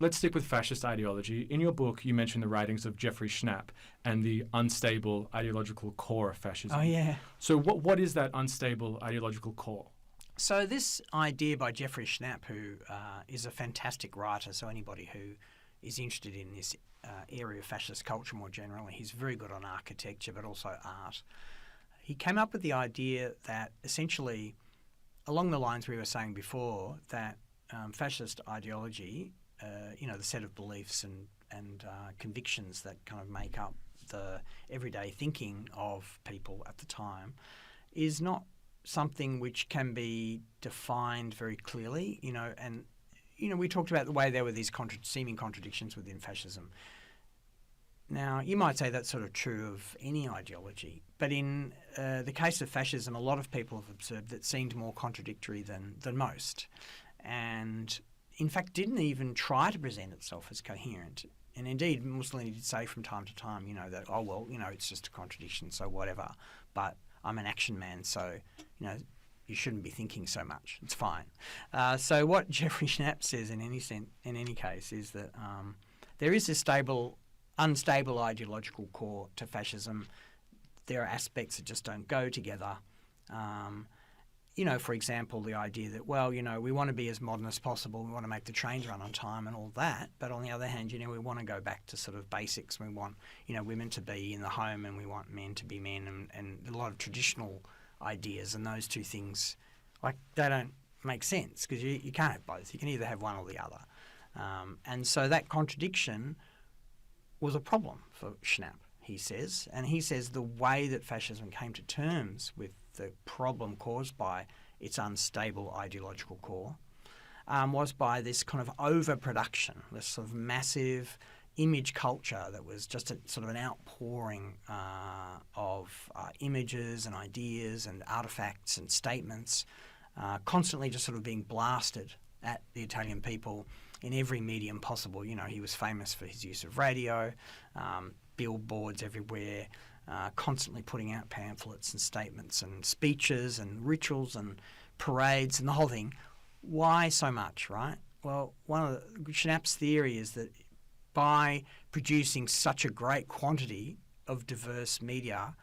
let's stick with fascist ideology. In your book, you mention the writings of Jeffrey Schnapp and the unstable ideological core of fascism. Oh, yeah. So what is that unstable ideological core? So this idea by Jeffrey Schnapp, who is a fantastic writer, so anybody who is interested in this area of fascist culture more generally, he's very good on architecture but also art. He came up with the idea that essentially, along the lines we were saying before, that fascist ideology, the set of beliefs and convictions that kind of make up the everyday thinking of people at the time, is not something which can be defined very clearly, and we talked about the way there were these seeming contradictions within fascism. Now, you might say that's sort of true of any ideology, but in the case of fascism, a lot of people have observed that seemed more contradictory than most, and in fact didn't even try to present itself as coherent. And indeed, Mussolini did say from time to time, that, it's just a contradiction, so whatever, but I'm an action man, so, you shouldn't be thinking so much. It's fine. So what Jeffrey Schnapp says in any case is that there is this unstable ideological core to fascism. There are aspects that just don't go together. For example, the idea that, we want to be as modern as possible, we want to make the trains run on time and all that, but on the other hand, we want to go back to sort of basics. We want, women to be in the home and we want men to be men and a lot of traditional ideas, and those two things, they don't make sense because you can't have both. You can either have one or the other. And so that contradiction was a problem for Schnapp, he says. And he says the way that fascism came to terms with the problem caused by its unstable ideological core was by this kind of overproduction, this sort of massive image culture that was just a sort of an outpouring of images and ideas and artifacts and statements, constantly just sort of being blasted at the Italian people in every medium possible. He was famous for his use of radio, billboards everywhere, constantly putting out pamphlets and statements and speeches and rituals and parades and the whole thing. Why so much, right? Well, one of Schnapp's theory is that by producing such a great quantity of diverse media,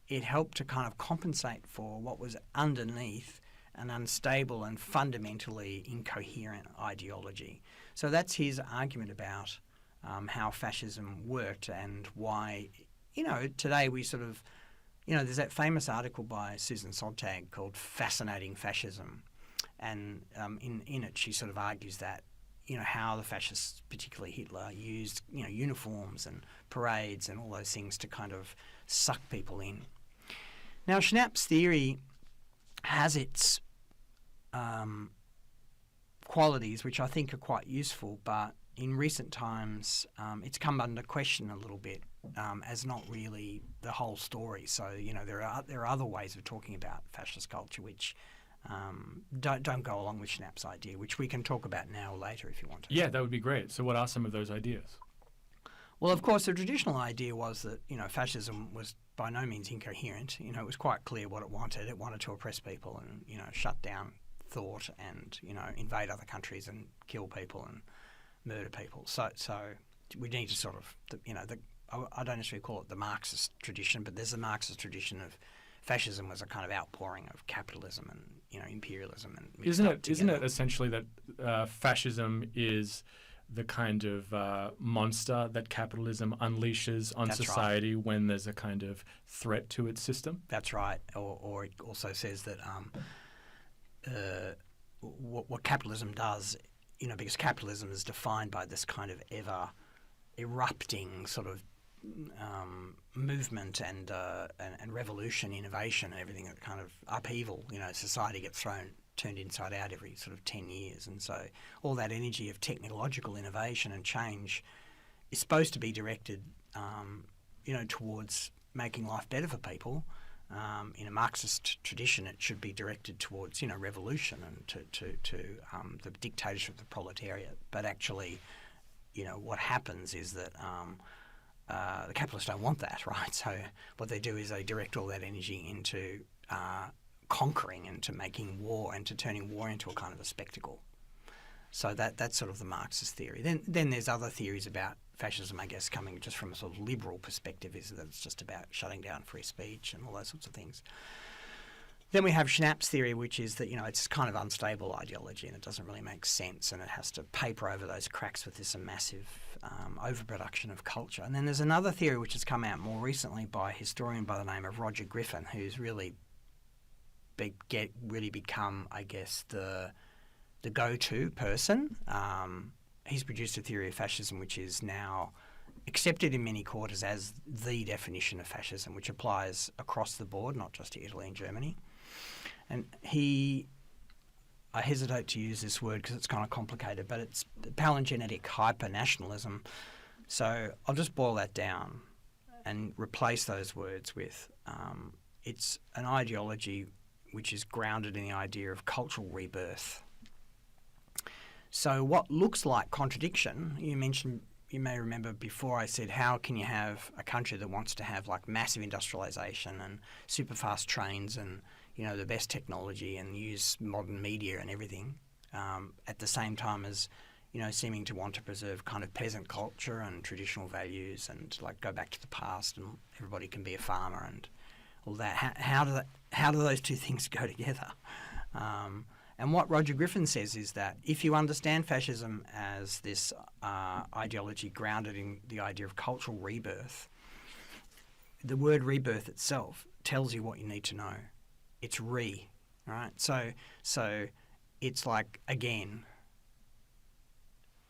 it helped to kind of compensate for what was underneath an unstable and fundamentally incoherent ideology. So that's his argument about how fascism worked and why, today we sort of, there's that famous article by Susan Sontag called Fascinating Fascism. And in it she sort of argues that, how the fascists, particularly Hitler, used, uniforms and parades and all those things to kind of suck people in. Now, Schnapp's theory has its qualities, which I think are quite useful, but in recent times it's come under question a little bit as not really the whole story. So, there are other ways of talking about fascist culture which don't go along with Schnapp's idea, which we can talk about now or later if you want to. Yeah, that would be great. So what are some of those ideas? Well, of course, the traditional idea was that, fascism was by no means incoherent. It was quite clear what it wanted. It wanted to oppress people and, shut down thought and, invade other countries and kill people and murder people. So we need to sort of, I don't necessarily call it the Marxist tradition, but there's a Marxist tradition of fascism was a kind of outpouring of capitalism and imperialism and isn't it essentially that fascism is the kind of monster that capitalism unleashes on society when there's a kind of threat to its system? That's right. Or it also says that what capitalism does, because capitalism is defined by this kind of ever erupting sort of movement and revolution, innovation, and everything, that kind of upheaval. Society gets turned inside out every sort of 10 years, and so all that energy of technological innovation and change is supposed to be directed, towards making life better for people. In a Marxist tradition, it should be directed towards, revolution and to the dictatorship of the proletariat. But actually, what happens is that the capitalists don't want that, right? So what they do is they direct all that energy into conquering and to making war and to turning war into a kind of a spectacle. So that's sort of the Marxist theory. Then there's other theories about fascism, I guess, coming just from a sort of liberal perspective, is that it's just about shutting down free speech and all those sorts of things. Then we have Schnapp's theory, which is that, it's kind of unstable ideology and it doesn't really make sense and it has to paper over those cracks with this massive overproduction of culture. And then there's another theory which has come out more recently by a historian by the name of Roger Griffin, who's really become, I guess, the go-to person. He's produced a theory of fascism which is now accepted in many quarters as the definition of fascism, which applies across the board, not just to Italy and Germany. And I hesitate to use this word because it's kind of complicated, but it's palingenetic hyper-nationalism. So I'll just boil that down and replace those words with it's an ideology which is grounded in the idea of cultural rebirth. So what looks like contradiction, you may remember before I said, how can you have a country that wants to have like massive industrialisation and super fast trains and the best technology and use modern media and everything, at the same time as seeming to want to preserve kind of peasant culture and traditional values and like go back to the past and everybody can be a farmer and all that. How do those two things go together? And what Roger Griffin says is that if you understand fascism as this ideology grounded in the idea of cultural rebirth, the word rebirth itself tells you what you need to know. It's right? So it's like, again,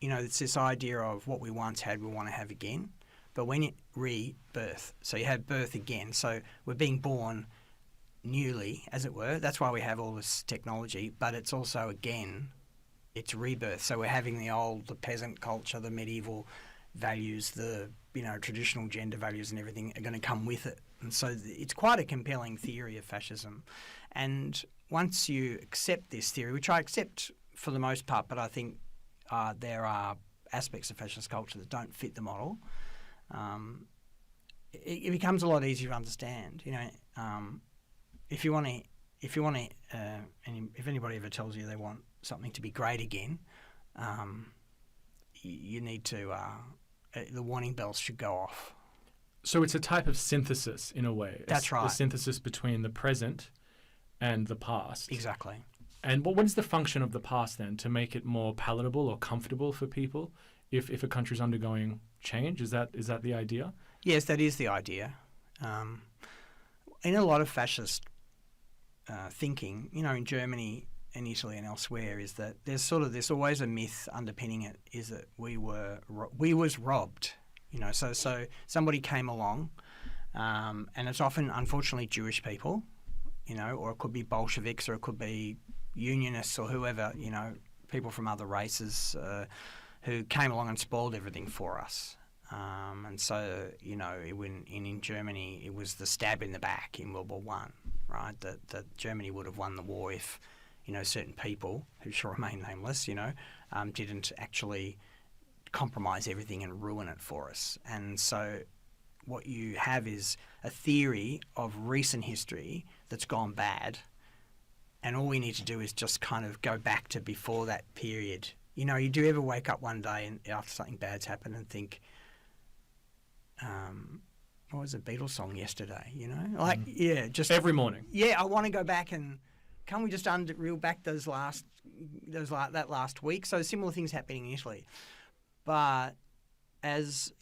it's this idea of what we once had, we want to have again. But when you rebirth, so you have birth again. So we're being born newly, as it were. That's why we have all this technology. But it's also, again, it's rebirth. So we're having the peasant culture, the medieval values, the traditional gender values and everything are going to come with it. And so it's quite a compelling theory of fascism. And once you accept this theory, which I accept for the most part, but I think there are aspects of fascist culture that don't fit the model, it becomes a lot easier to understand. If anybody ever tells you they want something to be great again, you need to the warning bells should go off. So it's a type of synthesis in a way. That's right. A synthesis between the present and the past. Exactly. And what is the function of the past then? To make it more palatable or comfortable for people if a country's undergoing change? Is that the idea? Yes, that is the idea. In a lot of fascist thinking, in Germany and Italy and elsewhere, is that there's always a myth underpinning it, is that we was robbed. So somebody came along, and it's often, unfortunately, Jewish people, or it could be Bolsheviks, or it could be Unionists, or whoever, people from other races who came along and spoiled everything for us. And so, in Germany, it was the stab in the back in World War One, right? That Germany would have won the war if, certain people who shall remain nameless, didn't actually compromise everything and ruin it for us. And so what you have is a theory of recent history that's gone bad, and all we need to do is just kind of go back to before that period. You do ever wake up one day and after something bad's happened and think, what was the Beatles song yesterday? Yeah, just every morning. Yeah, I want to go back and can we just reel back that last week? So similar things happening in Italy. But as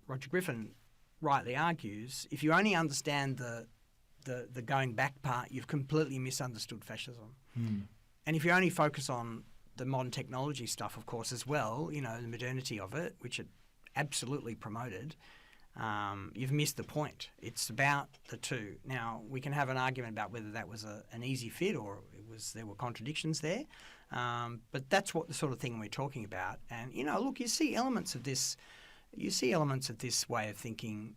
Roger Griffin rightly argues, if you only understand the going back part, you've completely misunderstood fascism. And if you only focus on the modern technology stuff, of course, as well, the modernity of it, which it absolutely promoted, you've missed the point. It's about the two. Now, we can have an argument about whether that was an easy fit or there were contradictions there. But that's what the sort of thing we're talking about. And, look, you see elements of this way of thinking,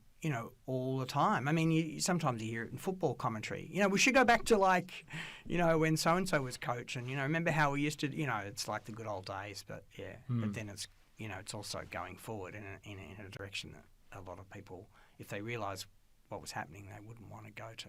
all the time. I mean, sometimes you hear it in football commentary. We should go back to when so-and-so was coach and, remember how we used to, it's like the good old days, but yeah. But then it's, it's also going forward in a direction that a lot of people, if they realise what was happening, they wouldn't want to go to.